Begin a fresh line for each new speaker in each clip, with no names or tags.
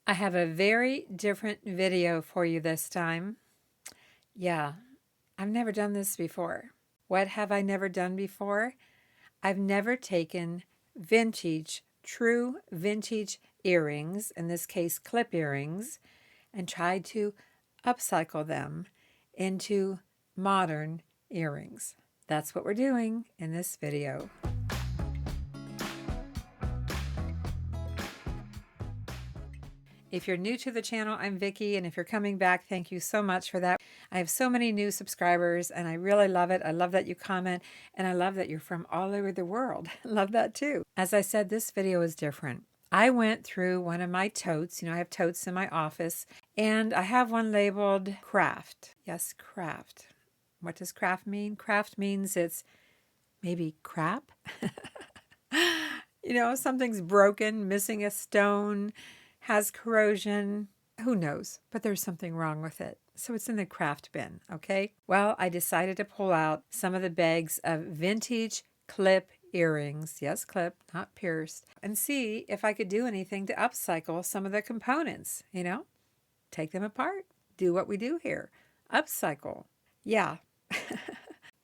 I have a very different video for you this time. Yeah, I've never done this before. What have I never done before? I've never taken true vintage earrings, in this case clip earrings, and tried to upcycle them into modern earrings. That's what we're doing in this video. If you're new to the channel, I'm Vicki, and if you're coming back, thank you so much for that. I have so many new subscribers, and I really love it. I love that you comment, and I love that you're from all over the world. Love that too. As I said, this video is different. I went through one of my totes. I have totes in my office, and I have one labeled craft. Yes, craft. What does craft mean? Craft means it's maybe crap. Something's broken, missing a stone, has corrosion, who knows, but there's something wrong with it. So it's in the craft bin, okay? Well, I decided to pull out some of the bags of vintage clip earrings, yes, clip, not pierced, and see if I could do anything to upcycle some of the components, take them apart, do what we do here, upcycle. Yeah.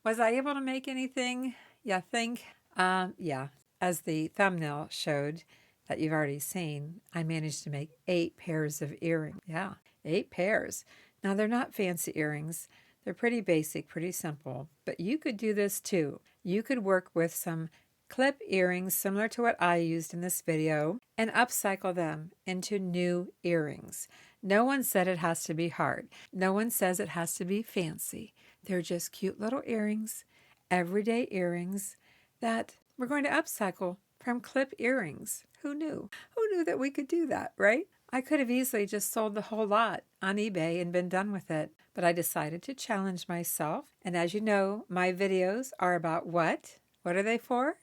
Was I able to make anything? Yeah, think. Yeah, as the thumbnail showed, that you've already seen, I managed to make 8 pairs of earrings. Yeah, 8 pairs. Now, they're not fancy earrings. They're pretty basic, pretty simple. But you could do this too. You could work with some clip earrings similar to what I used in this video and upcycle them into new earrings. No one said it has to be hard. No one says it has to be fancy. They're just cute little earrings, everyday earrings that we're going to upcycle from clip earrings. Who knew? Who knew that we could do that, right? I could have easily just sold the whole lot on eBay and been done with it, but I decided to challenge myself. And as you know, my videos are about what? What are they for?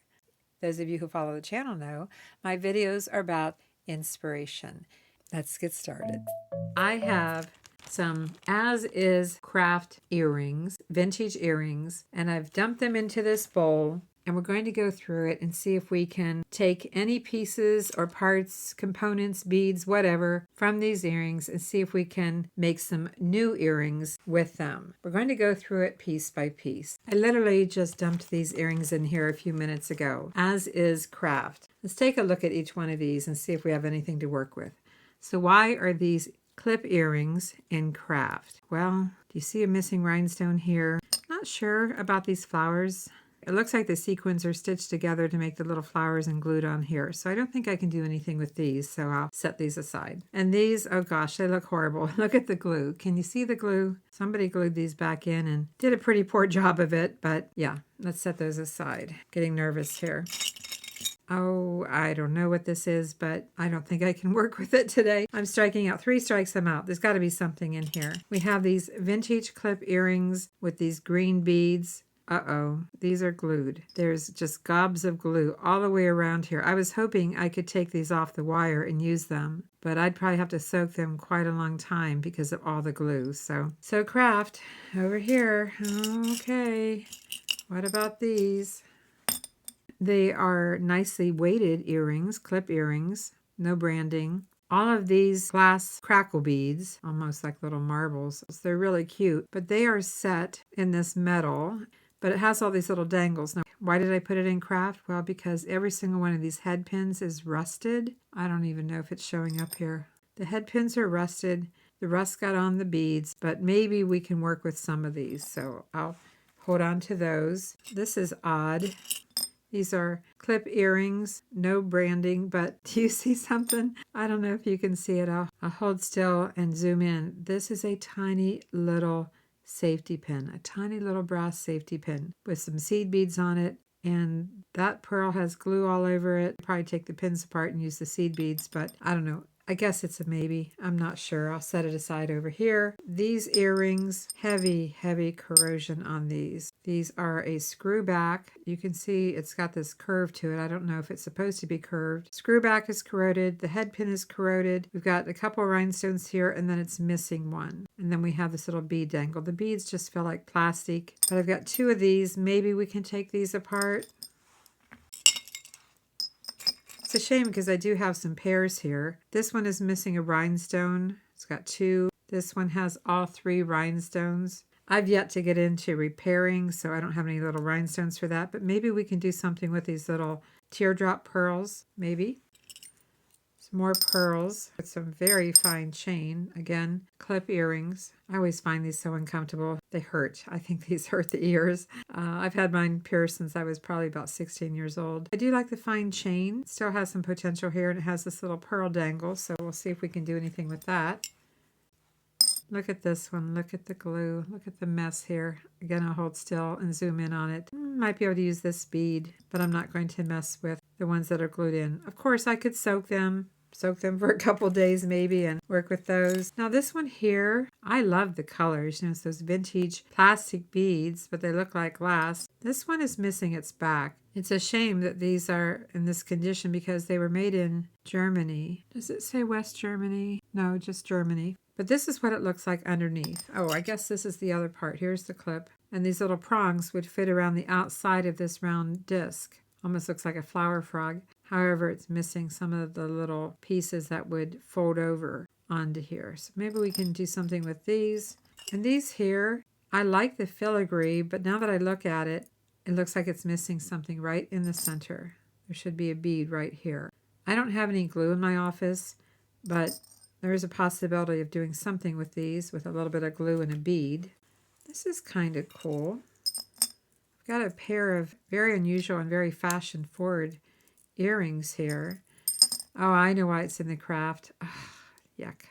Those of you who follow the channel know, my videos are about inspiration. Let's get started. I have some as-is craft earrings, vintage earrings, and I've dumped them into this bowl. And we're going to go through it and see if we can take any pieces or parts, components, beads, whatever, from these earrings and see if we can make some new earrings with them. We're going to go through it piece by piece. I literally just dumped these earrings in here a few minutes ago, as is craft. Let's take a look at each one of these and see if we have anything to work with. So why are these clip earrings in craft? Well, do you see a missing rhinestone here? Not sure about these flowers. It looks like the sequins are stitched together to make the little flowers and glued on here. So I don't think I can do anything with these, so I'll set these aside. And these, oh gosh, they look horrible. Look at the glue. Can you see the glue? Somebody glued these back in and did a pretty poor job of it, but yeah, let's set those aside. Getting nervous here. Oh, I don't know what this is, but I don't think I can work with it today. I'm striking out 3 strikes, I'm out. There's got to be something in here. We have these vintage clip earrings with these green beads. Uh-oh, these are glued. There's just gobs of glue all the way around here. I was hoping I could take these off the wire and use them, but I'd probably have to soak them quite a long time because of all the glue. So craft, over here. Okay, what about these? They are nicely weighted earrings, clip earrings, no branding. All of these glass crackle beads, almost like little marbles. They're really cute, but they are set in this metal. But it has all these little dangles. Now, why did I put it in craft? Well, because every single one of these head pins is rusted. I don't even know if it's showing up here. The head pins are rusted. The rust got on the beads, but maybe we can work with some of these. So I'll hold on to those. This is odd. These are clip earrings, no branding, but do you see something? I don't know if you can see it. I'll hold still and zoom in. This is a tiny little safety pin, a tiny little brass safety pin with some seed beads on it, and that pearl has glue all over it. Probably take the pins apart and use the seed beads, but I don't know. I guess it's a maybe. I'm not sure. I'll set it aside over here. These earrings, heavy, heavy corrosion on these. These are a screw back. You can see it's got this curve to it. I don't know if it's supposed to be curved. Screw back is corroded. The head pin is corroded. We've got a couple rhinestones here, and then it's missing one. And then we have this little bead dangle. The beads just feel like plastic. But I've got 2 of these. Maybe we can take these apart. It's a shame because I do have some pairs here. This one is missing a rhinestone. It's got 2. This one has all 3 rhinestones. I've yet to get into repairing, so I don't have any little rhinestones for that, but maybe we can do something with these little teardrop pearls, maybe. Some more pearls with some very fine chain. Again, clip earrings. I always find these so uncomfortable. They hurt. I think these hurt the ears. I've had mine pierced since I was probably about 16 years old. I do like the fine chain. Still has some potential here, and it has this little pearl dangle, so we'll see if we can do anything with that. Look at this one. Look at the glue. Look at the mess here. Again, I'll hold still and zoom in on it. Might be able to use this bead, but I'm not going to mess with the ones that are glued in. Of course, I could soak them for a couple days maybe and work with those. Now this one here, I love the colors. You know, it's those vintage plastic beads, but they look like glass. This one is missing its back. It's a shame that these are in this condition because they were made in Germany. Does it say West Germany? No, just Germany. But this is what it looks like underneath. Oh, I guess this is the other part. Here's the clip. And these little prongs would fit around the outside of this round disc. Almost looks like a flower frog. However, it's missing some of the little pieces that would fold over onto here. So maybe we can do something with these. And these here, I like the filigree, but now that I look at it, it looks like it's missing something right in the center. There should be a bead right here. I don't have any glue in my office, but there is a possibility of doing something with these with a little bit of glue and a bead. This is kind of cool. I've got a pair of very unusual and very fashion-forward earrings here. Oh, I know why it's in the craft. Ugh, yuck.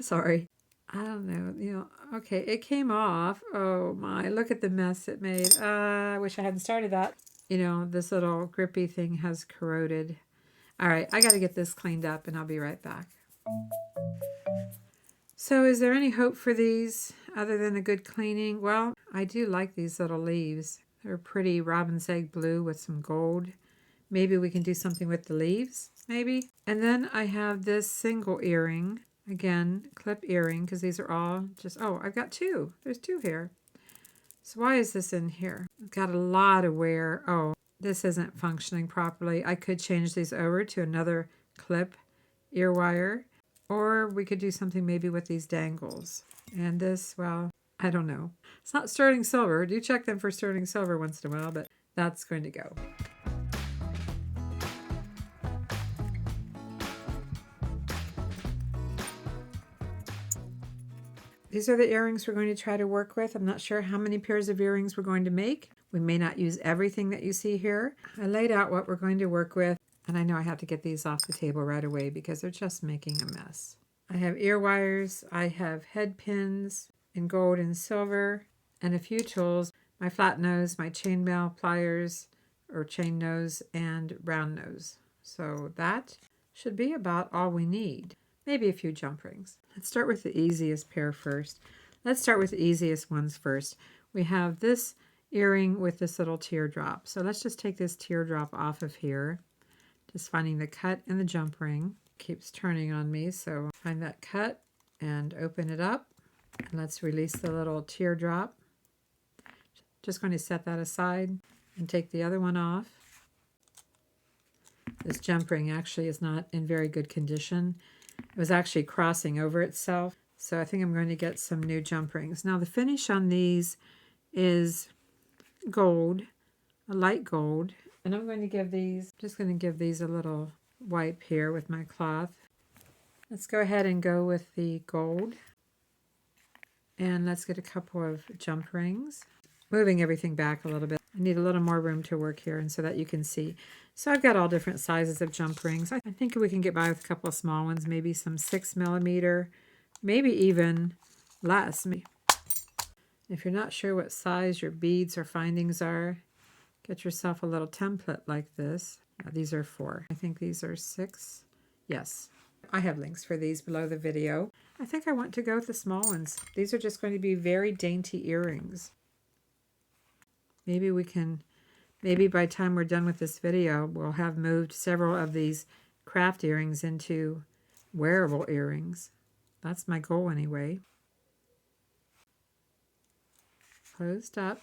Sorry. I don't know. You know, okay, it came off. Oh my, look at the mess it made. I wish I hadn't started that. You know, this little grippy thing has corroded. All right, I got to get this cleaned up and I'll be right back. So is there any hope for these other than a good cleaning? Well, I do like these little leaves. They're pretty robin's egg blue with some gold. Maybe we can do something with the leaves, maybe. And then I have this single earring. Again, clip earring, because these are all just, oh, I've got 2. There's 2 here. So why is this in here? I've got a lot of wear. Oh, this isn't functioning properly. I could change these over to another clip ear wire. Or we could do something maybe with these dangles. And this, well, I don't know. It's not sterling silver. Do check them for sterling silver once in a while, but that's going to go. These are the earrings we're going to try to work with. I'm not sure how many pairs of earrings we're going to make. We may not use everything that you see here. I laid out what we're going to work with. And I know I have to get these off the table right away because they're just making a mess. I have ear wires, I have head pins in gold and silver, and a few tools. My flat nose, my chainmail pliers, or chain nose, and round nose. So that should be about all we need. Maybe a few jump rings. Let's start with the easiest pair first. Let's start with the easiest ones first. We have this earring with this little teardrop. So let's just take this teardrop off of here. Just finding the cut and the jump ring. Keeps turning on me, so find that cut and open it up. And let's release the little teardrop. Just going to set that aside and take the other one off. This jump ring actually is not in very good condition. It was actually crossing over itself, so I think I'm going to get some new jump rings. Now the finish on these is gold, a light gold. And I'm going to give these, just going to give these a little wipe here with my cloth. Let's go ahead and go with the gold. And let's get a couple of jump rings. Moving everything back a little bit. I need a little more room to work here and so that you can see. So I've got all different sizes of jump rings. I think we can get by with a couple of small ones, maybe some 6mm, maybe even less. If you're not sure what size your beads or findings are, get yourself a little template like this. These are 4. I think these are 6. Yes. I have links for these below the video. I think I want to go with the small ones. These are just going to be very dainty earrings. Maybe we can, maybe by the time we're done with this video, we'll have moved several of these craft earrings into wearable earrings. That's my goal anyway. Closed up.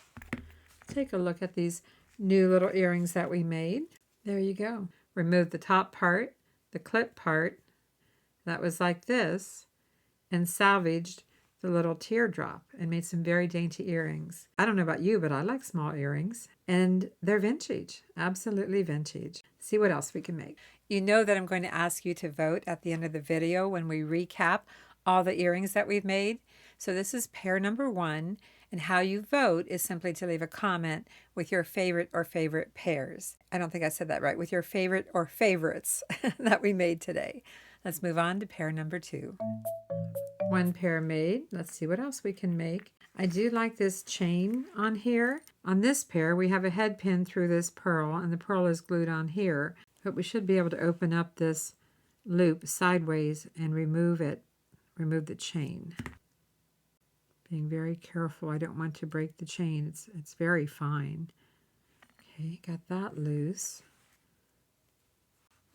Take a look at these new little earrings that we made. There you go. removed the top part, the clip part, that was like this, and salvaged the little teardrop and made some very dainty earrings. I don't know about you, but I like small earrings. And they're vintage, absolutely vintage. See what else we can make. You know that I'm going to ask you to vote at the end of the video when we recap all the earrings that we've made. So this is pair number 1, and how you vote is simply to leave a comment with your favorite or favorite pairs. I don't think I said that right. With your favorite or favorites that we made today. Let's move on to pair number 2. 1 pair made. Let's see what else we can make. I do like this chain on here. On this pair, we have a head pin through this pearl, and the pearl is glued on here. But we should be able to open up this loop sideways and remove it, remove the chain. Being very careful, I don't want to break the chain. It's very fine. Okay, got that loose.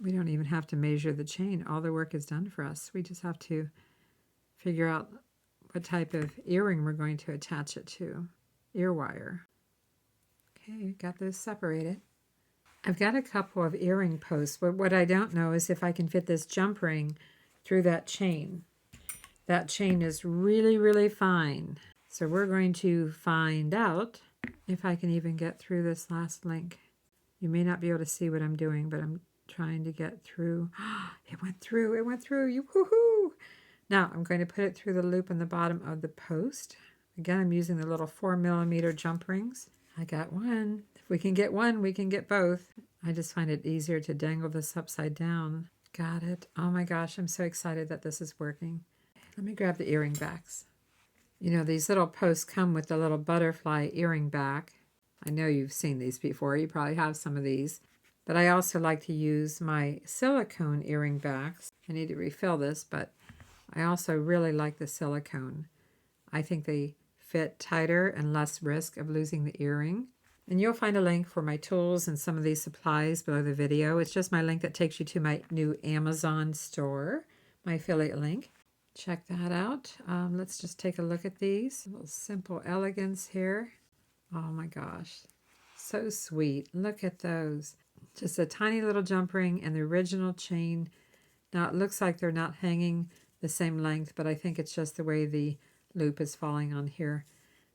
We don't even have to measure the chain. All the work is done for us. We just have to figure out what type of earring we're going to attach it to. Ear wire. Okay, got those separated. I've got a couple of earring posts, but what I don't know is if I can fit this jump ring through that chain. That chain is really, really fine. So we're going to find out if I can even get through this last link. You may not be able to see what I'm doing, but I'm trying to get through. It went through, it went through. Woohoo! Now I'm going to put it through the loop in the bottom of the post. Again, I'm using the little 4mm jump rings. I got one. If we can get one, we can get both. I just find it easier to dangle this upside down. Got it. Oh my gosh, I'm so excited that this is working. Let me grab the earring backs. You know, these little posts come with the little butterfly earring back. I know you've seen these before. You probably have some of these. But I also like to use my silicone earring backs. I need to refill this, but I also really like the silicone. I think they fit tighter and less risk of losing the earring. And you'll find a link for my tools and some of these supplies below the video. It's just my link that takes you to my new Amazon store, my affiliate link. Check that out. Let's just take a look at these. A little simple elegance here. Oh my gosh, so sweet. Look at those. Just a tiny little jump ring and the original chain. Now it looks like they're not hanging the same length, but I think it's just the way the loop is falling on here.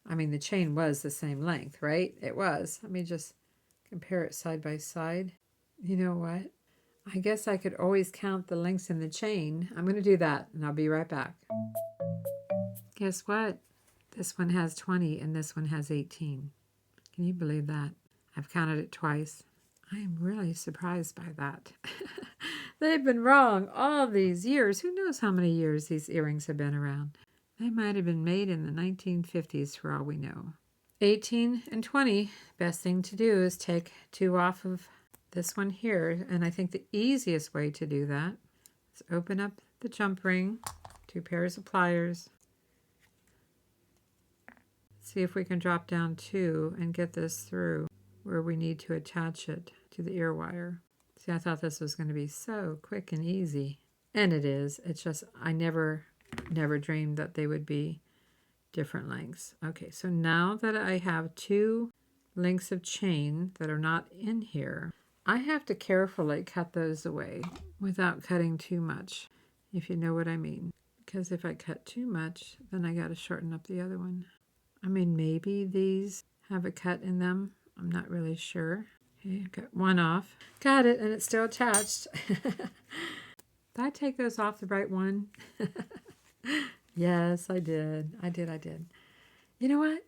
I mean, the chain was the same length, right? It was. Let me just compare it side by side. You know what? I guess I could always count the links in the chain. I'm going to do that, and I'll be right back. Guess what? This one has 20, and this one has 18. Can you believe that? I've counted it twice. I am really surprised by that. They've been wrong all these years. Who knows how many years these earrings have been around? They might have been made in the 1950s for all we know. 18 and 20. Best thing to do is take 2 off of this one here. And I think the easiest way to do that is open up the jump ring, 2 pairs of pliers. See if we can drop down 2 and get this through where we need to attach it to the ear wire. See, I thought this was going to be so quick and easy. And it is. It's just, I never dreamed that they would be different lengths. Okay, so now that I have 2 lengths of chain that are not in here, I have to carefully cut those away without cutting too much, if you know what I mean. Because if I cut too much, then I got to shorten up the other one. I mean, maybe these have a cut in them. I'm not really sure. Okay, I've got 1 off. Got it, and it's still attached. Did I take those off the right one? Yes, I did. I did. You know what?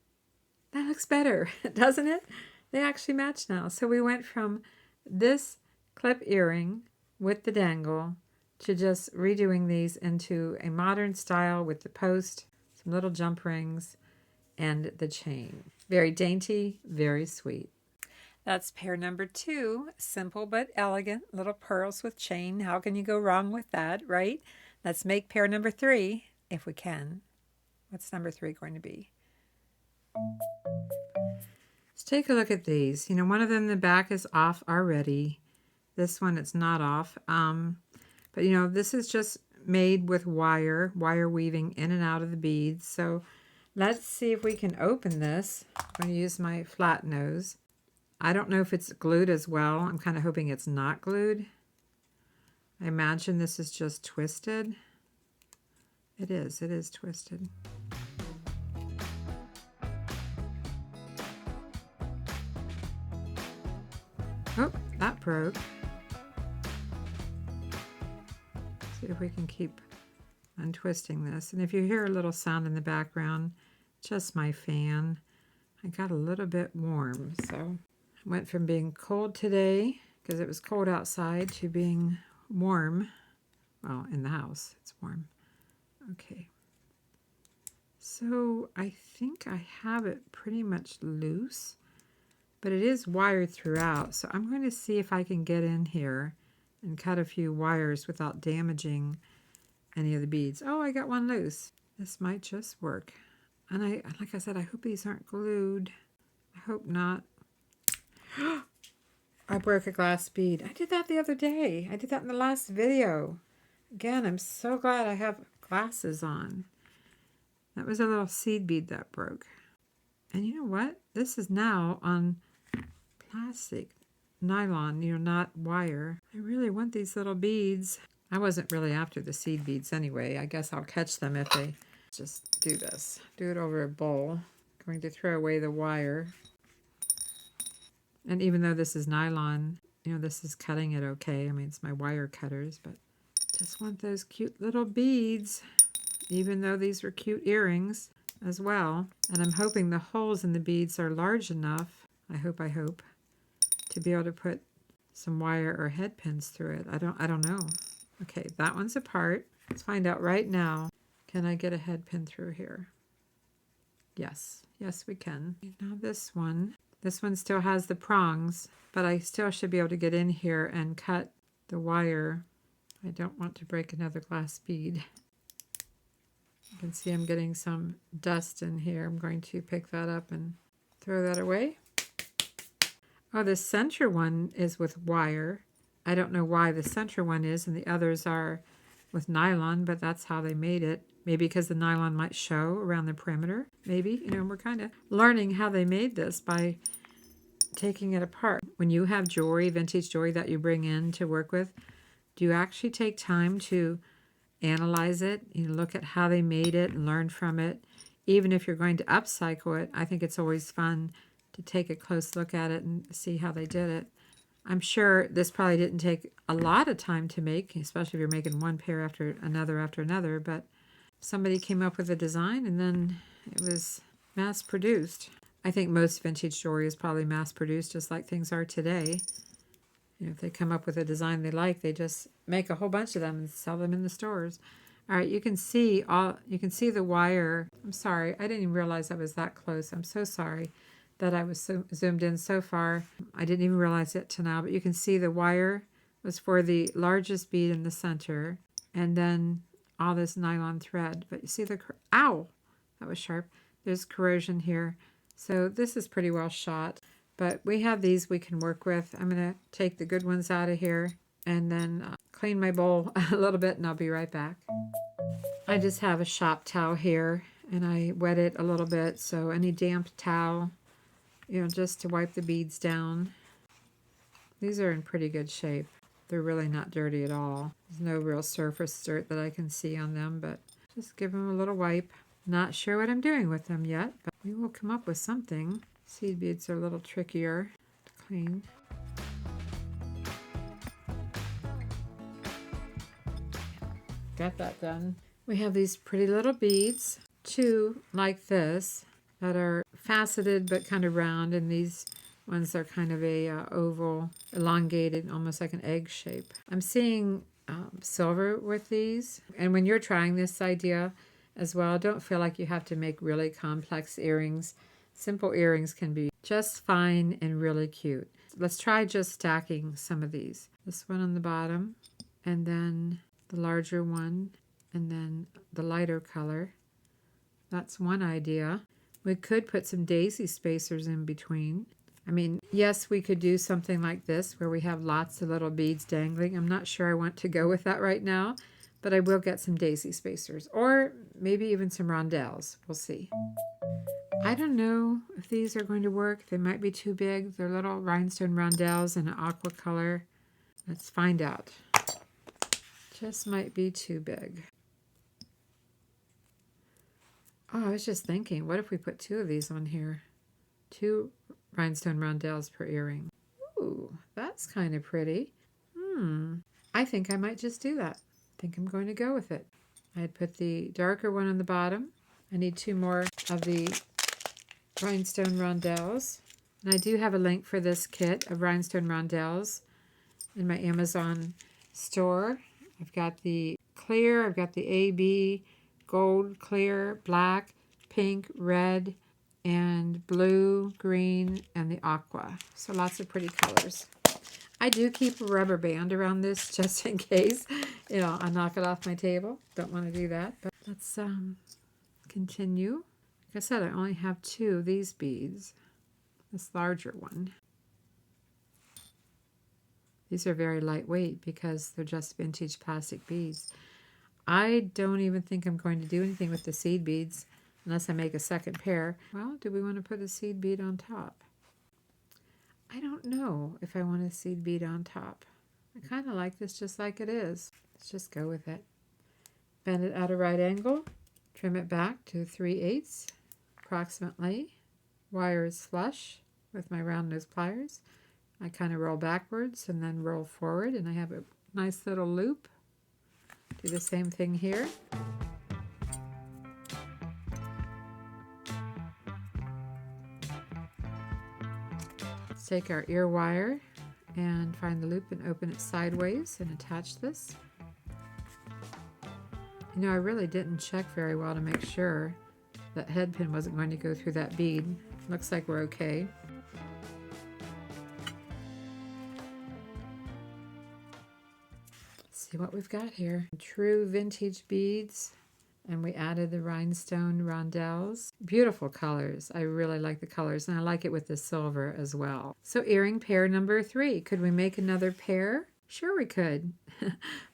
That looks better, doesn't it? They actually match now. So we went from this clip earring with the dangle to just redoing these into a modern style with the post, some little jump rings, and the chain. Very dainty, very sweet. That's pair number 2, simple but elegant, little pearls with chain. How can you go wrong with that, right? Let's make pair number 3, if we can. What's number 3 going to be? Let's take a look at these. You know, one of them, the back is off already. This one, it's not off. But you know, this is just made with wire weaving in and out of the beads. So let's see if we can open this. I'm going to use my flat nose. I don't know if it's glued as well. I'm kind of hoping it's not glued. I imagine this is just twisted. It is twisted. Oh, that broke. See if we can keep untwisting this. And if you hear a little sound in the background, just my fan. I got a little bit warm, so I went from being cold today, because it was cold outside, to being warm. Well, in the house, it's warm. Okay. So I think I have it pretty much loose, but it is wired throughout. So I'm going to see if I can get in here and cut a few wires without damaging any of the beads. Oh, I got one loose. This might just work. And like I said, I hope these aren't glued. I hope not. I broke a glass bead. I did that the other day. I did that in the last video. Again, I'm so glad I have glasses on. That was a little seed bead that broke. And you know what? This is now on plastic, nylon, not wire. I really want these little beads. I wasn't really after the seed beads anyway. I guess I'll catch them if they just do this. Do it over a bowl. Going to throw away the wire. And even though this is nylon, this is cutting it okay. I mean, it's my wire cutters, but just want those cute little beads, even though these were cute earrings as well. And I'm hoping the holes in the beads are large enough, I hope, to be able to put some wire or head pins through it. I don't know. Okay, that one's apart. Let's find out right now. Can I get a head pin through here? Yes, we can. Now this one still has the prongs, but I still should be able to get in here and cut the wire. I don't want to break another glass bead. You can see I'm getting some dust in here. I'm going to pick that up and throw that away. Oh, the center one is with wire. I don't know why the center one is and the others are with nylon, but that's how they made it. Maybe because the nylon might show around the perimeter. Maybe, we're kind of learning how they made this by taking it apart. When you have jewelry, vintage jewelry that you bring in to work with, do you actually take time to analyze it? Look at how they made it and learn from it. Even if you're going to upcycle it, I think it's always fun to take a close look at it and see how they did it. I'm sure this probably didn't take a lot of time to make, especially if you're making one pair after another, but somebody came up with a design and then it was mass produced. I think most vintage jewelry is probably mass produced, just like things are today. If they come up with a design they like, they just make a whole bunch of them and sell them in the stores. All right, you can see the wire. I'm sorry, I didn't even realize I was that close. I'm so sorry that I was so zoomed in so far. I didn't even realize it till now, but you can see the wire was for the largest bead in the center, and then all this nylon thread. But you see ow, that was sharp. There's corrosion here. So this is pretty well shot, but we have these we can work with. I'm gonna take the good ones out of here and then clean my bowl a little bit, and I'll be right back. I just have a shop towel here and I wet it a little bit, so any damp towel, just to wipe the beads down. These are in pretty good shape. They're really not dirty at all. There's no real surface dirt that I can see on them, but just give them a little wipe. Not sure what I'm doing with them yet, but we will come up with something. Seed beads are a little trickier to clean. Got that done. We have these pretty little beads, two like this, that are faceted but kind of round, and these ones are kind of a oval, elongated, almost like an egg shape. I'm seeing silver with these, and when you're trying this idea as well, don't feel like you have to make really complex earrings. Simple earrings can be just fine and really cute. Let's try just stacking some of these. This one on the bottom, and then the larger one, and then the lighter color. That's one idea. We could put some daisy spacers in between. I mean, yes, we could do something like this where we have lots of little beads dangling. I'm not sure I want to go with that right now, but I will get some daisy spacers, or maybe even some rondelles. We'll see. I don't know if these are going to work. They might be too big. They're little rhinestone rondelles in an aqua color. Let's find out. Just might be too big. Oh, I was just thinking, what if we put 2 of these on here? 2 rhinestone rondelles per earring. Ooh, that's kind of pretty. I think I might just do that. I think I'm going to go with it. I'd put the darker one on the bottom. I need 2 more of the rhinestone rondelles. And I do have a link for this kit of rhinestone rondelles in my Amazon store. I've got the clear, I've got the AB, gold, clear, black, pink, red, and blue, green, and the aqua. So lots of pretty colors. I do keep a rubber band around this just in case, I knock it off my table. Don't want to do that, but let's continue. Like I said, I only have 2 of these beads, this larger one. These are very lightweight because they're just vintage plastic beads. I don't even think I'm going to do anything with the seed beads unless I make a second pair. Well, do we want to put a seed bead on top? I don't know if I want a seed bead on top. I kind of like this just like it is. Let's just go with it. Bend it at a right angle. Trim it back to 3/8 approximately. Wire is flush with my round nose pliers. I kind of roll backwards and then roll forward, and I have a nice little loop. Do the same thing here. Let's take our ear wire and find the loop and open it sideways and attach this. I really didn't check very well to make sure that head pin wasn't going to go through that bead. Looks like we're okay. See what we've got here. True vintage beads, and we added the rhinestone rondelles. Beautiful colors. I really like the colors, and I like it with the silver as well. So earring pair number 3. Could we make another pair? Sure we could,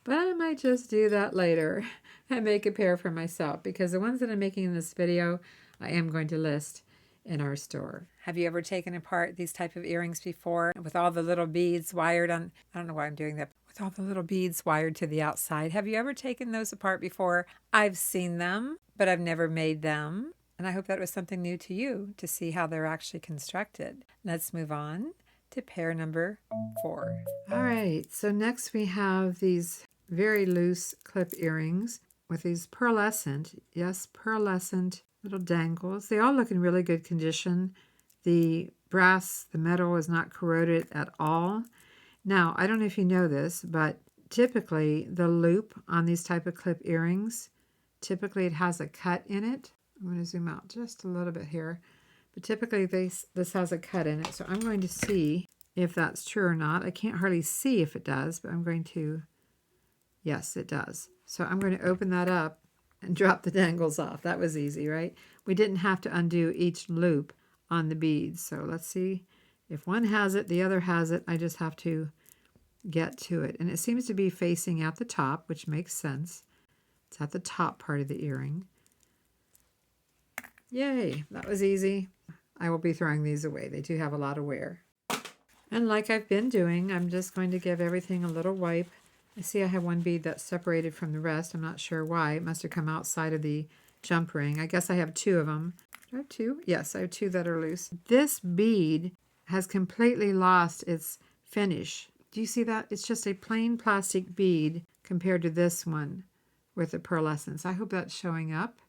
but I might just do that later and make a pair for myself, because the ones that I'm making in this video I am going to list in our store. Have you ever taken apart these type of earrings before with all the little beads wired on? I don't know why I'm doing that. With all the little beads wired to the outside. Have you ever taken those apart before? I've seen them, but I've never made them. And I hope that was something new to you to see how they're actually constructed. Let's move on to pair number 4. All right, so next we have these very loose clip earrings with these pearlescent, yes, pearlescent little dangles. They all look in really good condition. The brass, the metal is not corroded at all. Now, I don't know if you know this, but typically the loop on these type of clip earrings, typically it has a cut in it. I'm going to zoom out just a little bit here. But typically this has a cut in it. So I'm going to see if that's true or not. I can't hardly see if it does, but I'm going to, yes, it does. So I'm going to open that up and drop the dangles off. That was easy, right? We didn't have to undo each loop on the beads. So let's see if one has it, the other has it. I just have to get to it. And it seems to be facing at the top, which makes sense. It's at the top part of the earring. Yay, that was easy. I will be throwing these away. They do have a lot of wear. And like I've been doing, I'm just going to give everything a little wipe. I see I have one bead that's separated from the rest. I'm not sure why. It must have come outside of the jump ring. I guess I have 2 of them. Do I have 2? Yes, I have 2 that are loose. This bead has completely lost its finish. Do you see that? It's just a plain plastic bead compared to this one with the pearlescence. I hope that's showing up.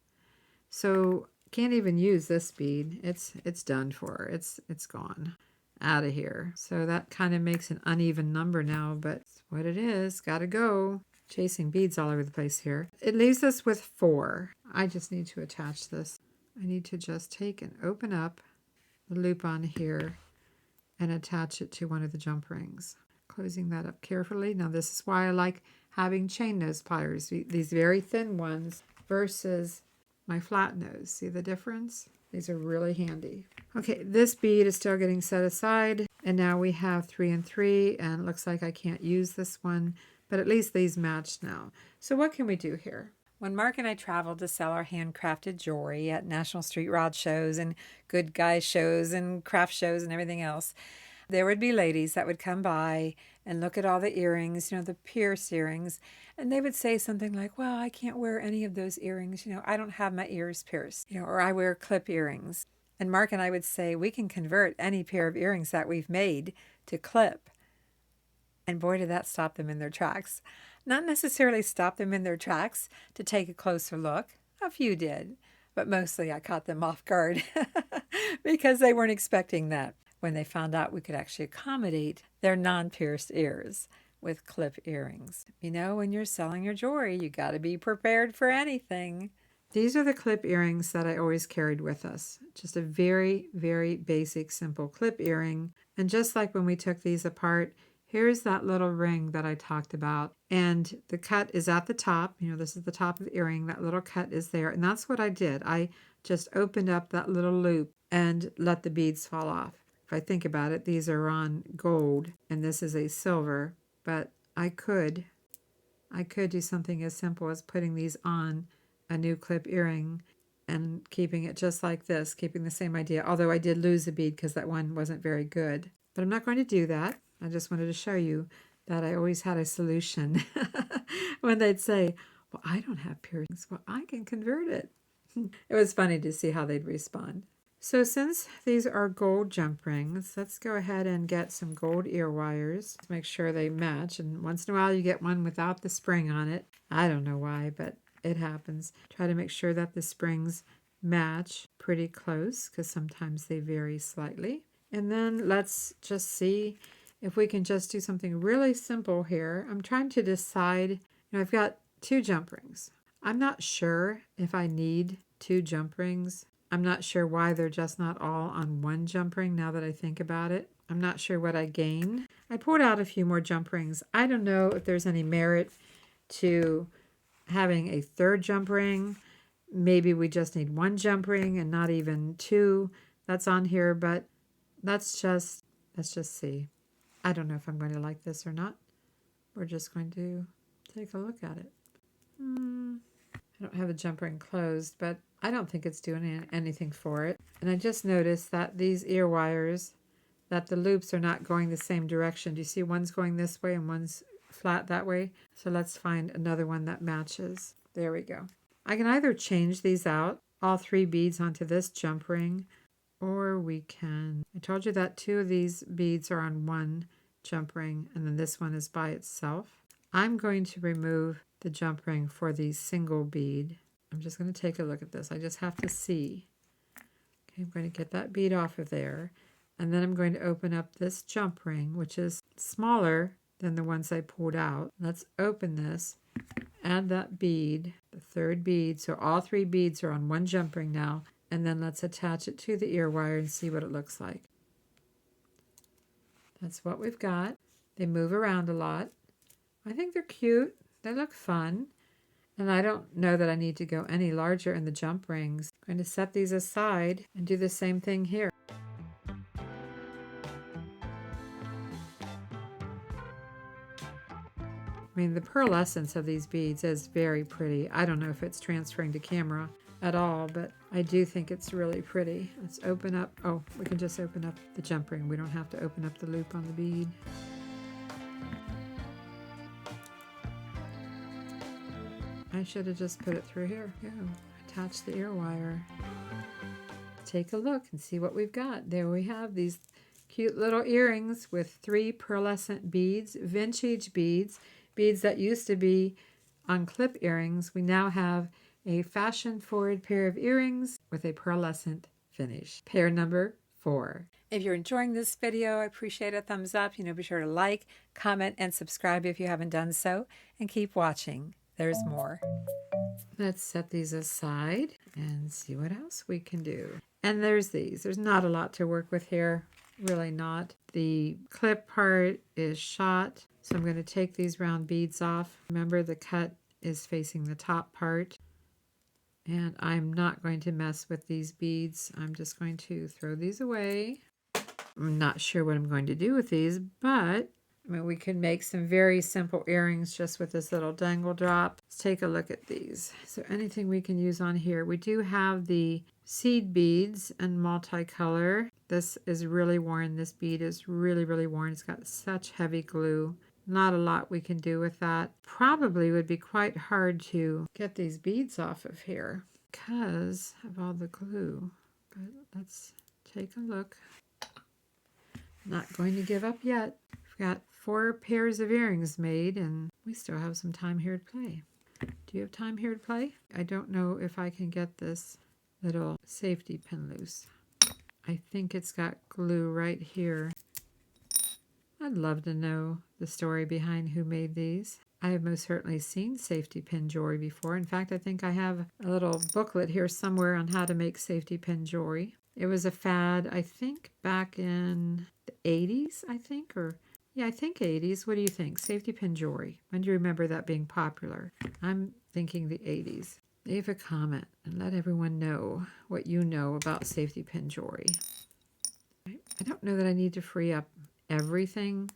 So can't even use this bead. It's done for. It's gone. Out of here. So that kind of makes an uneven number now, but it's what it is. Gotta go. Chasing beads all over the place here. It leaves us with 4. I just need to attach this. I need to just take and open up the loop on here and attach it to one of the jump rings. Closing that up carefully. Now this is why I like having chain nose pliers, these very thin ones versus my flat nose. See the difference? These are really handy. Okay, this bead is still getting set aside, and now we have 3 and 3, and it looks like I can't use this one, but at least these match now. So what can we do here? When Mark and I traveled to sell our handcrafted jewelry at National Street Rod shows and good guy shows and craft shows and everything else, there would be ladies that would come by and look at all the earrings, the pierced earrings, and they would say something like, well, I can't wear any of those earrings. I don't have my ears pierced, or I wear clip earrings. And Mark and I would say, we can convert any pair of earrings that we've made to clip. And boy, did that stop them in their tracks. Not necessarily stop them in their tracks to take a closer look. A few did, but mostly I caught them off guard because they weren't expecting that when they found out we could actually accommodate their non-pierced ears with clip earrings. When you're selling your jewelry, you got to be prepared for anything. These are the clip earrings that I always carried with us. Just a very, very basic, simple clip earring. And just like when we took these apart, here's that little ring that I talked about. And the cut is at the top. This is the top of the earring. That little cut is there. And that's what I did. I just opened up that little loop and let the beads fall off. If I think about it, these are on gold and this is a silver. But I could do something as simple as putting these on a new clip earring and keeping it just like this, keeping the same idea. Although I did lose a bead because that one wasn't very good. But I'm not going to do that. I just wanted to show you that I always had a solution when they'd say, well, I don't have piercings. Well, I can convert it. It was funny to see how they'd respond. So since these are gold jump rings, let's go ahead and get some gold ear wires to make sure they match. And once in a while you get one without the spring on it. I don't know why, but it happens. Try to make sure that the springs match pretty close because sometimes they vary slightly. And then let's just see if we can just do something really simple here. I'm trying to decide, I've got 2 jump rings. I'm not sure if I need 2 jump rings. I'm not sure why they're just not all on one jump ring now that I think about it. I'm not sure what I gain. I pulled out a few more jump rings. I don't know if there's any merit to having a 3rd jump ring. Maybe we just need 1 jump ring and not even 2 that's on here, but let's just see. I don't know if I'm going to like this or not. We're just going to take a look at it. I don't have the jump ring closed, but I don't think it's doing anything for it. And I just noticed that these ear wires, that the loops are not going the same direction. Do you see one's going this way and one's flat that way? So let's find another one that matches. There we go. I can either change these out, all 3 beads onto this jump ring, or we can, I told you that 2 of these beads are on one jump ring and then this one is by itself. I'm going to remove the jump ring for the single bead. I'm just going to take a look at this. I just have to see. Okay, I'm going to get that bead off of there. And then I'm going to open up this jump ring, which is smaller than the ones I pulled out. Let's open this, add that bead, the 3rd bead. So all 3 beads are on one jump ring now. And then let's attach it to the ear wire and see what it looks like. That's what we've got. They move around a lot. I think they're cute. They look fun. And I don't know that I need to go any larger in the jump rings. I'm going to set these aside and do the same thing here. I mean, the pearlescence of these beads is very pretty. I don't know if it's transferring to camera at all, but I do think it's really pretty. Let's open up. Oh, we can just open up the jump ring. We don't have to open up the loop on the bead. I should have just put it through here. Go. Attach the ear wire. Take a look and see what we've got. There we have these cute little earrings with 3 pearlescent beads, vintage beads, beads that used to be on clip earrings. We now have a fashion-forward pair of earrings with a pearlescent finish. Pair number 4. If you're enjoying this video, I appreciate a thumbs up. Be sure to like, comment, and subscribe if you haven't done so, and keep watching. There's more. Let's set these aside and see what else we can do. And there's these. There's not a lot to work with here. Really not. The clip part is shot, so I'm going to take these round beads off. Remember, the cut is facing the top part. And I'm not going to mess with these beads. I'm just going to throw these away. I'm not sure what I'm going to do with these, but we can make some very simple earrings just with this little dangle drop. Let's take a look at these. So anything we can use on here. We do have the seed beads and multicolor. This is really worn. This bead is really, really worn. It's got such heavy glue. Not a lot we can do with that. Probably would be quite hard to get these beads off of here because of all the glue. But let's take a look. Not going to give up yet. We've got 4 pairs of earrings made and we still have some time here to play. Do you have time here to play? I don't know if I can get this little safety pin loose. I think it's got glue right here. I'd love to know the story behind who made these. I have most certainly seen safety pin jewelry before. In fact, I think I have a little booklet here somewhere on how to make safety pin jewelry. It was a fad, I think, back in the 80s, I think, or yeah, I think 80s. What do you think? Safety pin jewelry. When do you remember that being popular? I'm thinking the 80s. Leave a comment and let everyone know what you know about safety pin jewelry. I don't know that I need to free up everything.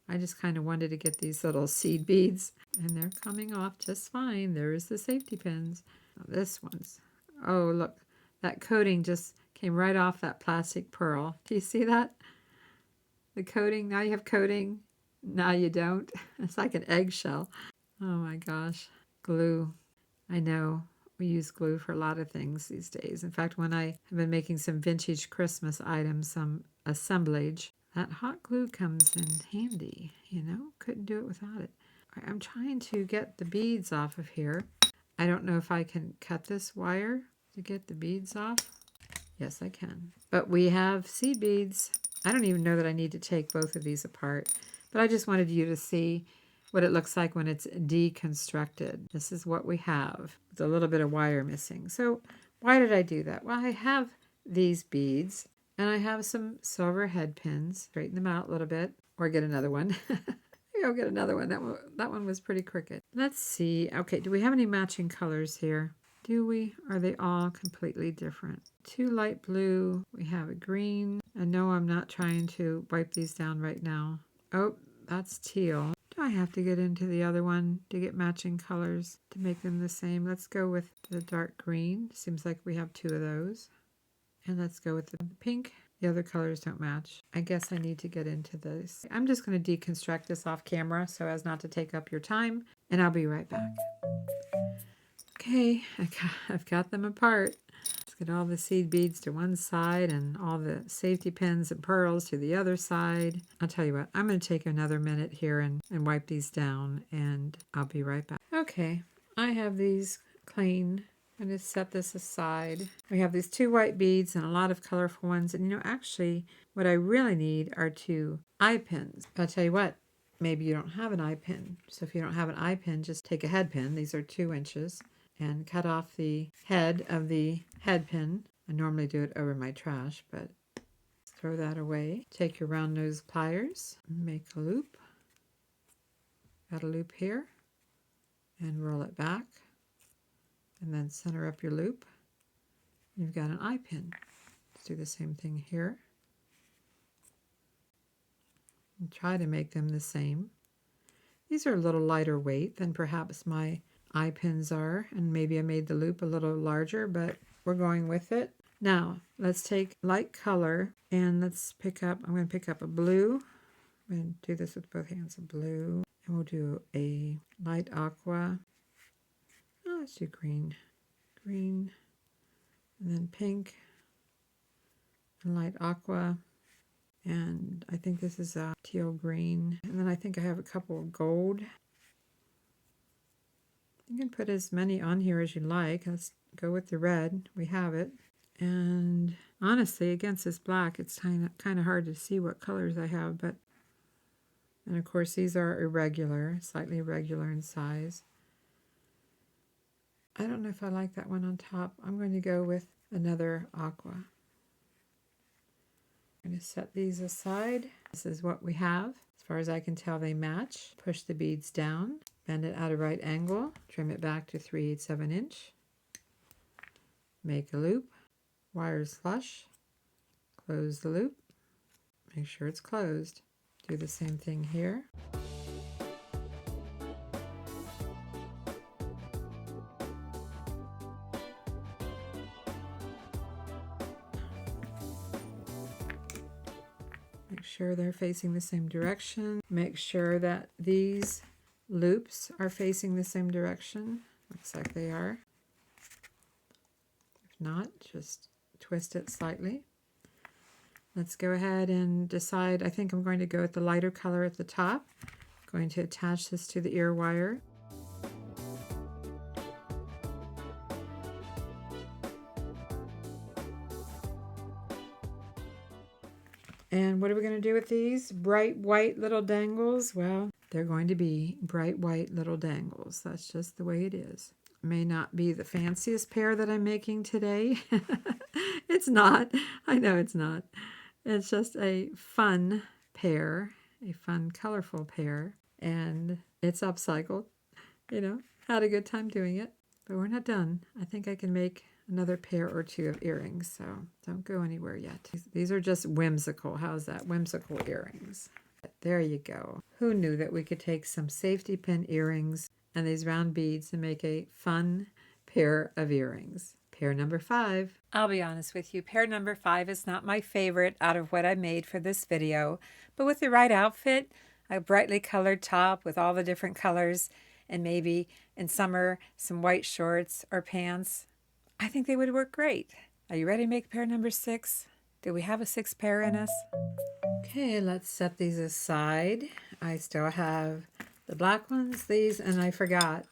I just kind of wanted to get these little seed beads and they're coming off just fine. There's the safety pins. Oh, this one's, oh look, that coating just came right off that plastic pearl. Do you see that? The coating, now you have coating, now you don't. It's like an eggshell. Oh my gosh, glue. I know we use glue for a lot of things these days. In fact, when I have been making some vintage Christmas items, some assemblage, that hot glue comes in handy, you know? Couldn't do it without it. All right, I'm trying to get the beads off of here. I don't know if I can cut this wire to get the beads off. Yes, I can. But we have seed beads. I don't even know that I need to take both of these apart, but I just wanted you to see what it looks like when it's deconstructed. This is what we have. With a little bit of wire missing. So why did I do that? Well, I have these beads and I have some silver head pins. Straighten them out a little bit or get another one. Maybe I'll get another one. That one was pretty crooked. Let's see. Okay, do we have any matching colors here? Do we? Are they all completely different? 2 light blue. We have a green. And no, I'm not trying to wipe these down right now. Oh, that's teal. Do I have to get into the other one to get matching colors to make them the same? Let's go with the dark green. Seems like we have 2 of those. And let's go with the pink. The other colors don't match. I guess I need to get into this. I'm just going to deconstruct this off camera so as not to take up your time. And I'll be right back. Okay, I've got them apart. Let's get all the seed beads to one side and all the safety pins and pearls to the other side. I'll tell you what, I'm going to take another minute here and wipe these down and I'll be right back. Okay, I have these clean. I'm going to set this aside. We have these 2 white beads and a lot of colorful ones. And you know, actually, what I really need are 2 eye pins. I'll tell you what, maybe you don't have an eye pin. So if you don't have an eye pin, just take a head pin. These are 2 inches. And cut off the head of the head pin. I normally do it over my trash, but throw that away. Take your round nose pliers, make a loop. Got a loop here, and roll it back. And then center up your loop. You've got an eye pin. Let's do the same thing here. And try to make them the same. These are a little lighter weight than perhaps my eye pins are, and maybe I made the loop a little larger, but we're going with it. Now let's take light color and let's pick up, I'm going to pick up a blue. I'm going to do this with both hands, a blue, and we'll do a light aqua. Oh, let's do green, and then pink, and light aqua, and I think this is a teal green, and then I think I have a couple of gold. You can put as many on here as you like. Let's go with the red. We have it. And honestly, against this black, it's kind of hard to see what colors I have. But and of course, these are irregular, slightly irregular in size. I don't know if I like that one on top. I'm going to go with another aqua. I'm going to set these aside. This is what we have. As far as I can tell, they match. Push the beads down. Bend it at a right angle, trim it back to 3/8 of an inch, make a loop, wires flush, close the loop, make sure it's closed. Do the same thing here. sure they're facing the same direction. Make sure that these loops are facing the same direction. Looks like they are. If not, just twist it slightly. Let's go ahead and decide. I think I'm going to go with the lighter color at the top. I'm going to attach this to the ear wire. And what are we going to do with these bright white little dangles? Well, they're going to be bright white little dangles. That's just the way it is. May not be the fanciest pair that I'm making today. It's not. I know it's not. It's just a fun pair, a fun, colorful pair. And it's upcycled. You know, had a good time doing it. But we're not done. I think I can make another pair or two of earrings, so don't go anywhere yet. These are just whimsical. How's that? Whimsical earrings. There you go. Who knew that we could take some safety pin earrings and these round beads and make a fun pair of earrings? Pair number 5. I'll be honest with you, pair number 5 is not my favorite out of what I made for this video, but with the right outfit, a brightly colored top with all the different colors, and maybe in summer some white shorts or pants, I think they would work great. Are you ready to make pair number 6? Do we have a 6th pair in us? Okay, let's set these aside. I still have the black ones, these, and I forgot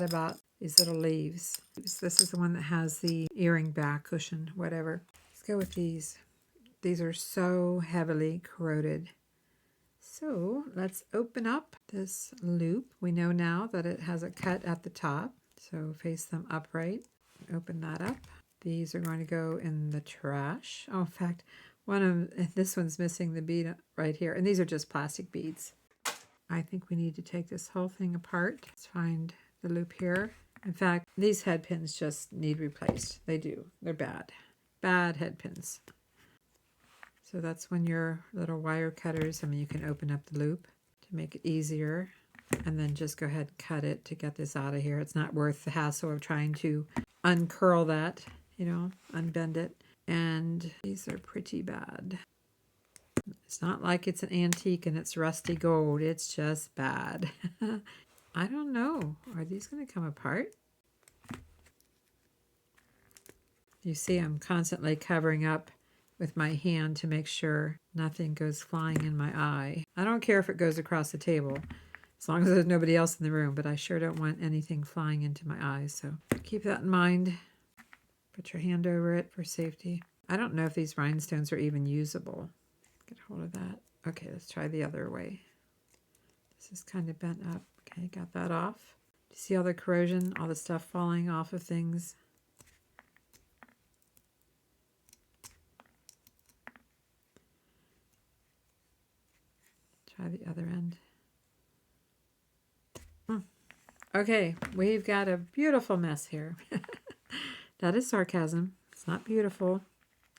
about these little leaves. This is the one that has the earring back cushion, whatever. Let's go with these. These are so heavily corroded. So let's open up this loop. We know now that it has a cut at the top, so face them upright. Open that up. These are going to go in the trash. Oh, in fact, this one's missing the bead right here. And these are just plastic beads. I think we need to take this whole thing apart. Let's find the loop here. In fact, these head pins just need replaced. They do. They're bad. Bad head pins. So that's when your little wire cutters, you can open up the loop to make it easier. And then just go ahead and cut it to get this out of here. It's not worth the hassle of trying to uncurl that, unbend it. And these are pretty bad. It's not like it's an antique and it's rusty gold. It's just bad. I don't know. Are these going to come apart? You see, I'm constantly covering up with my hand to make sure nothing goes flying in my eye. I don't care if it goes across the table, as long as there's nobody else in the room, but I sure don't want anything flying into my eyes, so keep that in mind. Put your hand over it for safety. I don't know if these rhinestones are even usable. Get hold of that. Okay, let's try the other way. This is kind of bent up. Okay, got that off. Do you see all the corrosion, all the stuff falling off of things? Try the other end. Okay, we've got a beautiful mess here. That is sarcasm. It's not beautiful.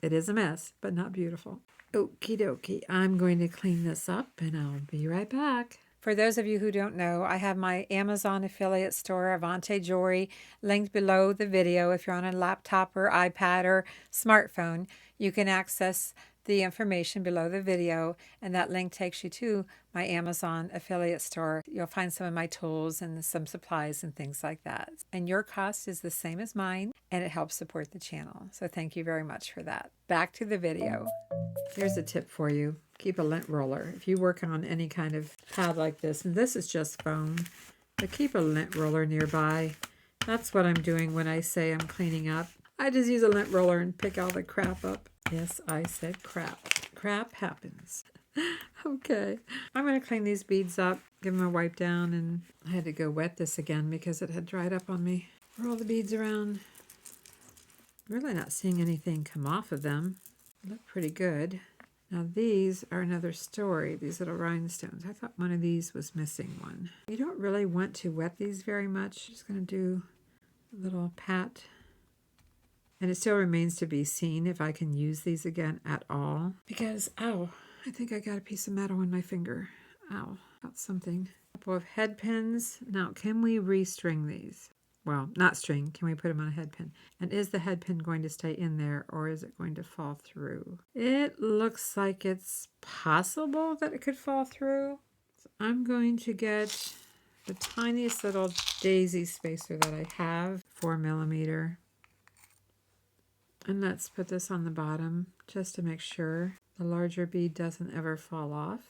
It is a mess, but not beautiful. Okie dokie. I'm going to clean this up and I'll be right back. For those of you who don't know, I have my Amazon affiliate store, Avante Jewelry, linked below the video. If you're on a laptop or iPad or smartphone, you can access the information below the video, and that link takes you to my Amazon affiliate store. You'll find some of my tools and some supplies and things like that. And your cost is the same as mine, and it helps support the channel. So thank you very much for that. Back to the video. Here's a tip for you. Keep a lint roller. If you work on any kind of pad like this, and this is just foam, but keep a lint roller nearby. That's what I'm doing when I say I'm cleaning up. I just use a lint roller and pick all the crap up. Yes, I said crap. Crap happens. Okay. I'm going to clean these beads up, give them a wipe down, and I had to go wet this again because it had dried up on me. Roll the beads around. Really not seeing anything come off of them. They look pretty good. Now these are another story, these little rhinestones. I thought one of these was missing one. You don't really want to wet these very much. Just going to do a little pat. And it still remains to be seen if I can use these again at all. Because, ow, I think I got a piece of metal in my finger. Ow, got something. A couple of head pins. Now, can we restring these? well, not string. Can we put them on a head pin? And is the head pin going to stay in there or is it going to fall through? It looks like it's possible that it could fall through. So I'm going to get the tiniest little daisy spacer that I have, 4mm. And let's put this on the bottom just to make sure the larger bead doesn't ever fall off.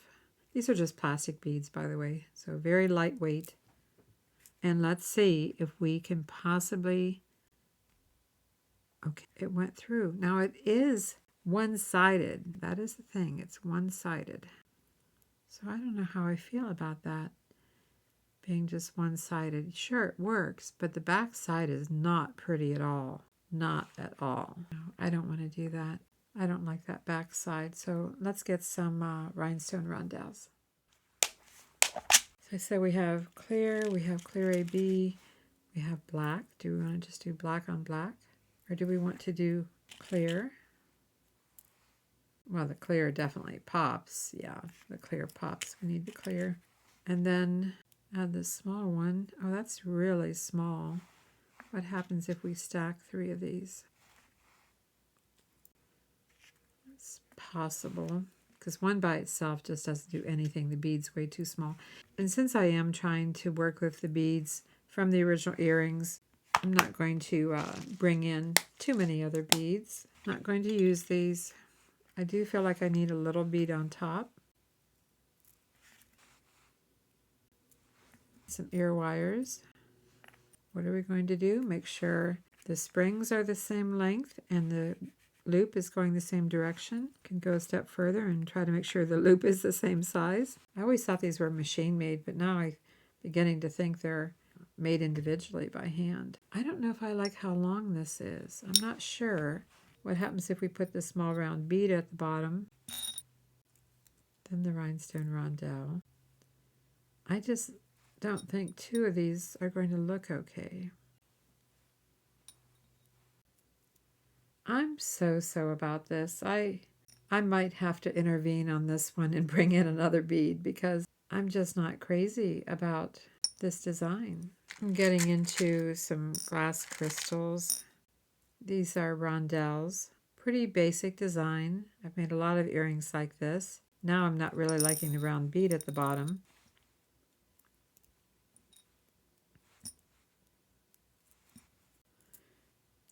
These are just plastic beads, by the way, so very lightweight. And let's see if we can possibly, okay, it went through. Now it is one-sided. That is the thing, it's one-sided. So I don't know how I feel about that being just one-sided. Sure, it works, but the back side is not pretty at all. Not at all. No, I don't want to do that. I don't like that back side. So let's get some rhinestone rondelles. So I said we have clear AB, we have black. Do we want to just do black on black? Or do we want to do clear? Well, the clear definitely pops. Yeah, the clear pops. We need the clear. And then add the small one. Oh, that's really small. What happens if we stack 3 of these? It's possible, because one by itself just doesn't do anything. The bead's way too small. And since I am trying to work with the beads from the original earrings, I'm not going to bring in too many other beads. I'm not going to use these. I do feel like I need a little bead on top. Some ear wires. What are we going to do? Make sure the springs are the same length and the loop is going the same direction. Can go a step further and try to make sure the loop is the same size. I always thought these were machine made, but now I'm beginning to think they're made individually by hand. I don't know if I like how long this is. I'm not sure. What happens if we put the small round bead at the bottom? Then the rhinestone rondelle. I just don't think 2 of these are going to look okay. I'm so about this. I might have to intervene on this one and bring in another bead because I'm just not crazy about this design. I'm getting into some glass crystals. These are rondelles. Pretty basic design. I've made a lot of earrings like this. Now I'm not really liking the round bead at the bottom.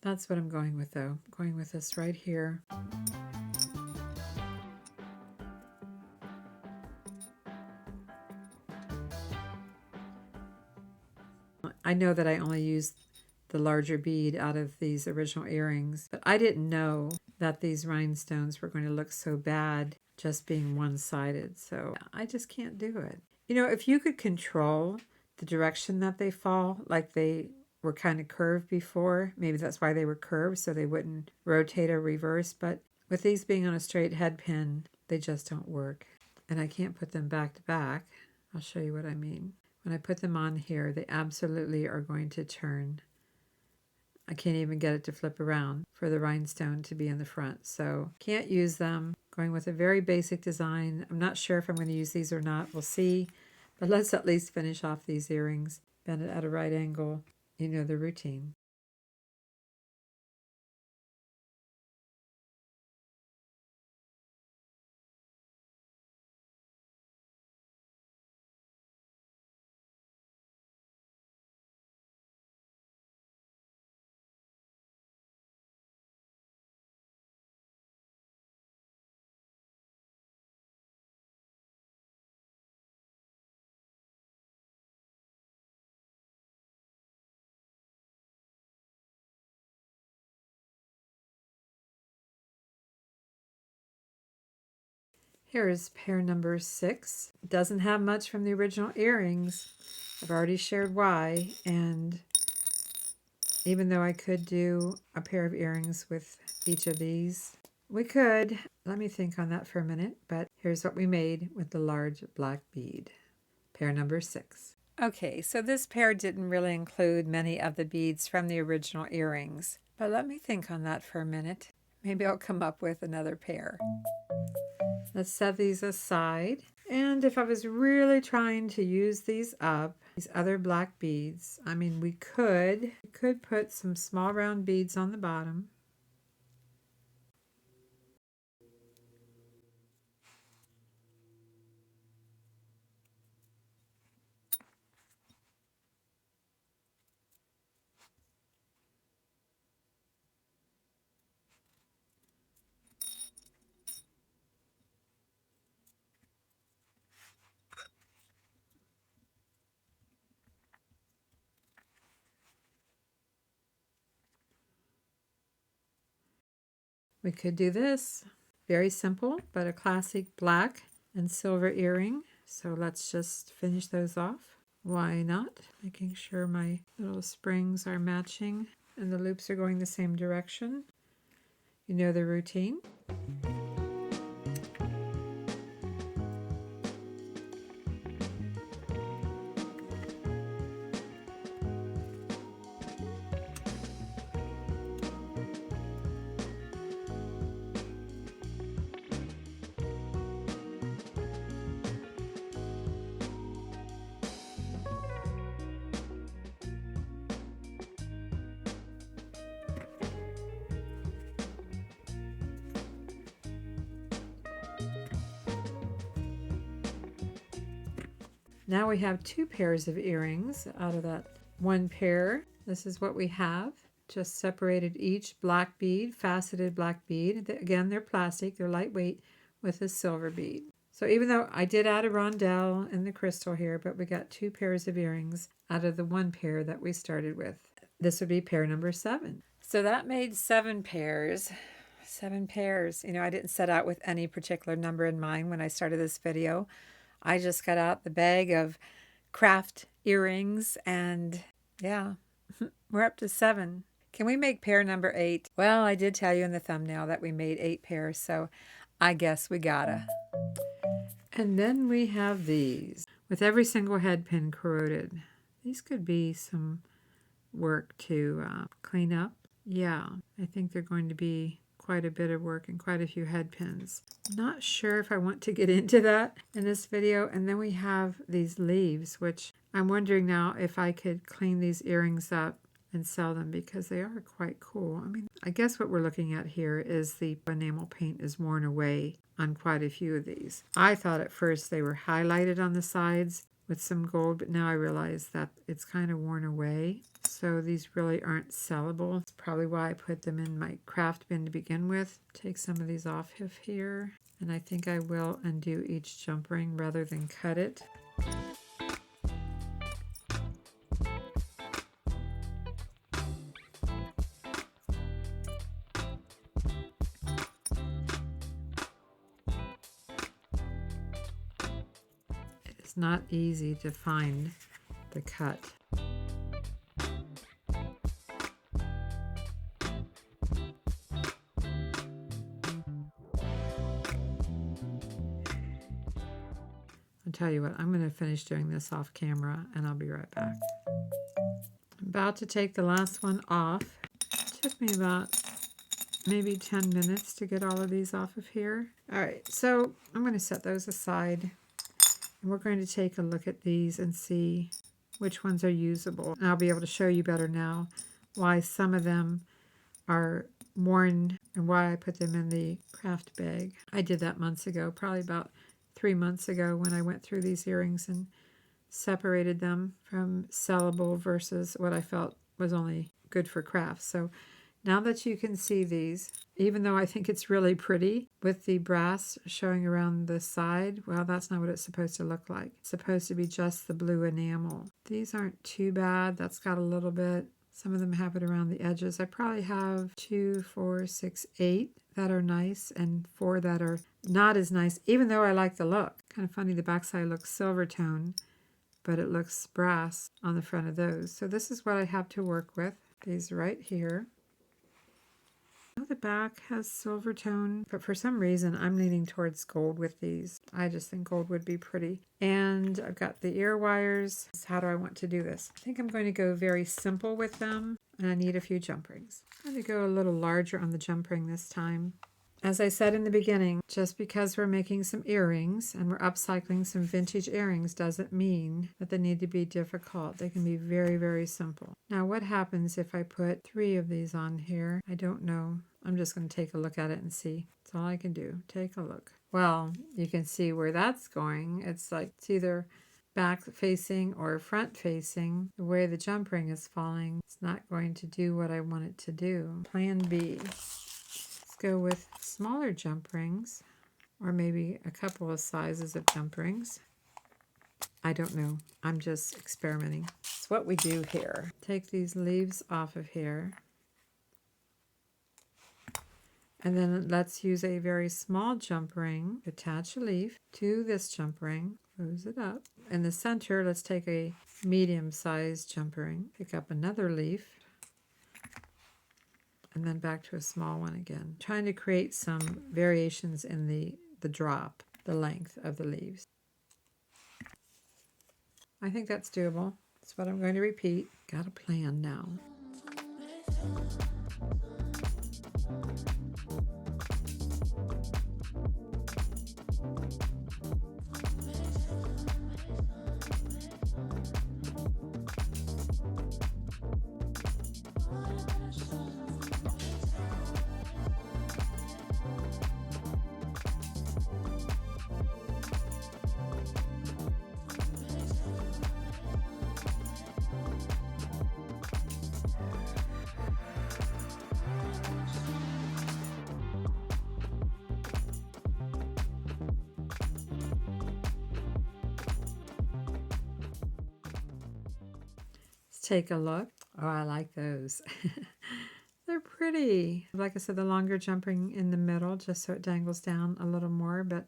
That's what I'm going with, though. I'm going with this right here. I know that I only used the larger bead out of these original earrings, but I didn't know that these rhinestones were going to look so bad just being one-sided, so I just can't do it. You know, if you could control the direction that they fall, like they were kind of curved before. Maybe that's why they were curved, so they wouldn't rotate or reverse. But with these being on a straight head pin, they just don't work. And I can't put them back to back. I'll show you what I mean. When I put them on here, they absolutely are going to turn. I can't even get it to flip around for the rhinestone to be in the front. So can't use them. Going with a very basic design. I'm not sure if I'm going to use these or not. We'll see. But let's at least finish off these earrings. Bend it at a right angle. You know the routine. Here is pair number 6. It doesn't have much from the original earrings. I've already shared why, and even though I could do a pair of earrings with each of these, we could. Let me think on that for a minute, but here's what we made with the large black bead. Pair number 6. Okay, so this pair didn't really include many of the beads from the original earrings, but let me think on that for a minute. Maybe I'll come up with another pair. Let's set these aside. And if I was really trying to use these up, these other black beads. I mean, we could put some small round beads on the bottom. We could do this. Very simple, but a classic black and silver earring. So let's just finish those off. Why not? Making sure my little springs are matching and the loops are going the same direction. You know the routine. Now we have 2 pairs of earrings out of that 1 pair. This is what we have. Just separated each black bead, faceted black bead. Again, they're plastic, they're lightweight, with a silver bead. So even though I did add a rondelle and the crystal here, but we got 2 pairs of earrings out of the 1 pair that we started with. This would be pair number 7. So that made 7 pairs. 7 pairs. You know, I didn't set out with any particular number in mind when I started this video. I just got out the bag of craft earrings and yeah, we're up to 7. Can we make pair number 8? Well, I did tell you in the thumbnail that we made 8 pairs, so I guess we gotta. And then we have these with every single head pin corroded. These could be some work to clean up. Yeah, I think they're going to be quite a bit of work and quite a few head pins. Not sure if I want to get into that in this video. And then we have these leaves, which I'm wondering now if I could clean these earrings up and sell them because they are quite cool. I mean, I guess what we're looking at here is the enamel paint is worn away on quite a few of these. I thought at first they were highlighted on the sides with some gold, but now I realize that it's kind of worn away. So these really aren't sellable. That's probably why I put them in my craft bin to begin with. Take some of these off of here. And I think I will undo each jump ring rather than cut it. It's not easy to find the cut. I'll tell you what, I'm going to finish doing this off camera and I'll be right back. I'm about to take the last one off. It took me about maybe 10 minutes to get all of these off of here. All right, so I'm going to set those aside. And we're going to take a look at these and see which ones are usable. And I'll be able to show you better now why some of them are worn and why I put them in the craft bag. I did that months ago, probably about 3 months ago when I went through these earrings and separated them from sellable versus what I felt was only good for craft. So now that you can see these, even though I think it's really pretty with the brass showing around the side, well, that's not what it's supposed to look like. It's supposed to be just the blue enamel. These aren't too bad. That's got a little bit. Some of them have it around the edges. I probably have 2, 4, 6, 8 that are nice and 4 that are not as nice, even though I like the look. Kind of funny, the backside looks silver tone, but it looks brass on the front of those. So this is what I have to work with. These right here. The back has silver tone, but for some reason I'm leaning towards gold with these. I just think gold would be pretty. And I've got the ear wires. How do I want to do this? I think I'm going to go very simple with them, and I need a few jump rings. I'm going to go a little larger on the jump ring this time. As I said in the beginning, just because we're making some earrings and we're upcycling some vintage earrings doesn't mean that they need to be difficult. They can be very, very simple. Now, what happens if I put 3 of these on here? I don't know. I'm just going to take a look at it and see. That's all I can do. Take a look. Well, you can see where that's going. It's like it's either back facing or front facing. The way the jump ring is falling, it's not going to do what I want it to do. Plan B. Go with smaller jump rings, or maybe a couple of sizes of jump rings. I don't know. I'm just experimenting. It's what we do here. Take these leaves off of here. And then let's use a very small jump ring. Attach a leaf to this jump ring. Close it up. In the center, let's take a medium-sized jump ring. Pick up another leaf. And then back to a small one again. Trying to create some variations in the drop, the length of the leaves. I think that's doable. That's what I'm going to repeat. Got a plan now. Take a look. Oh, I like those. They're pretty. Like I said, the longer jump ring in the middle, just so it dangles down a little more. But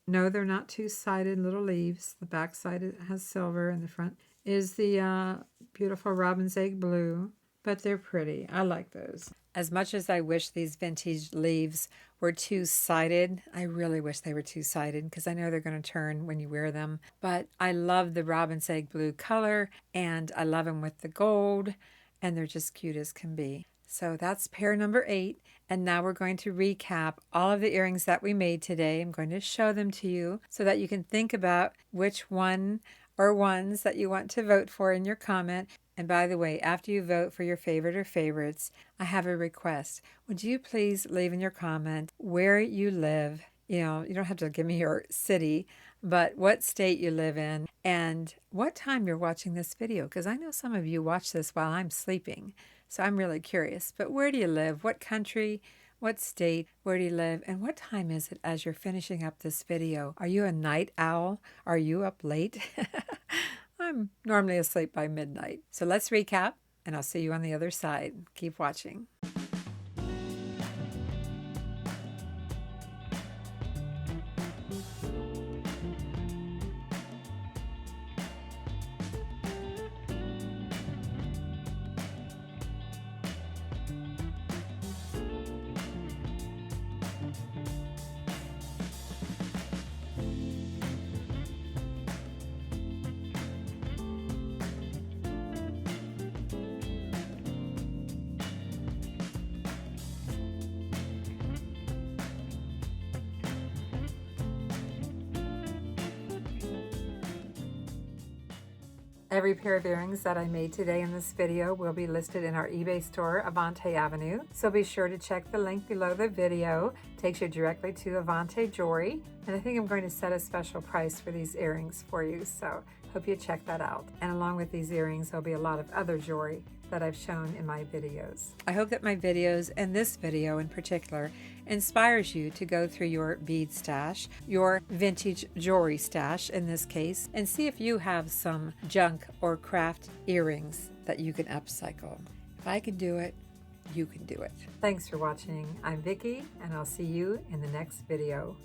no, they're not two-sided little leaves. The back side has silver, and the front is the beautiful robin's egg blue. But they're pretty. I like those. As much as I wish these vintage leaves were two-sided, I really wish they were two-sided because I know they're going to turn when you wear them. But I love the robin's egg blue color, and I love them with the gold, and they're just cute as can be. So that's pair number 8, and now we're going to recap all of the earrings that we made today. I'm going to show them to you so that you can think about which one or ones that you want to vote for in your comment. And by the way, after you vote for your favorite or favorites, I have a request. Would you please leave in your comment where you live? You know, you don't have to give me your city, but what state you live in and what time you're watching this video, because I know some of you watch this while I'm sleeping. So I'm really curious. But where do you live? What country? What state? Where do you live? And what time is it as you're finishing up this video? Are you a night owl? Are you up late? I'm normally asleep by midnight. So let's recap, and I'll see you on the other side. Keep watching. Every pair of earrings that I made today in this video will be listed in our eBay store, Avante Avenue. So be sure to check the link below the video. It takes you directly to Avante Jewelry. And I think I'm going to set a special price for these earrings for you. So hope you check that out. And along with these earrings, there'll be a lot of other jewelry that I've shown in my videos. I hope that my videos, and this video in particular, inspires you to go through your bead stash, your vintage jewelry stash in this case, and see if you have some junk or craft earrings that you can upcycle. If I can do it, you can do it. Thanks for watching. I'm Vicki, and I'll see you in the next video.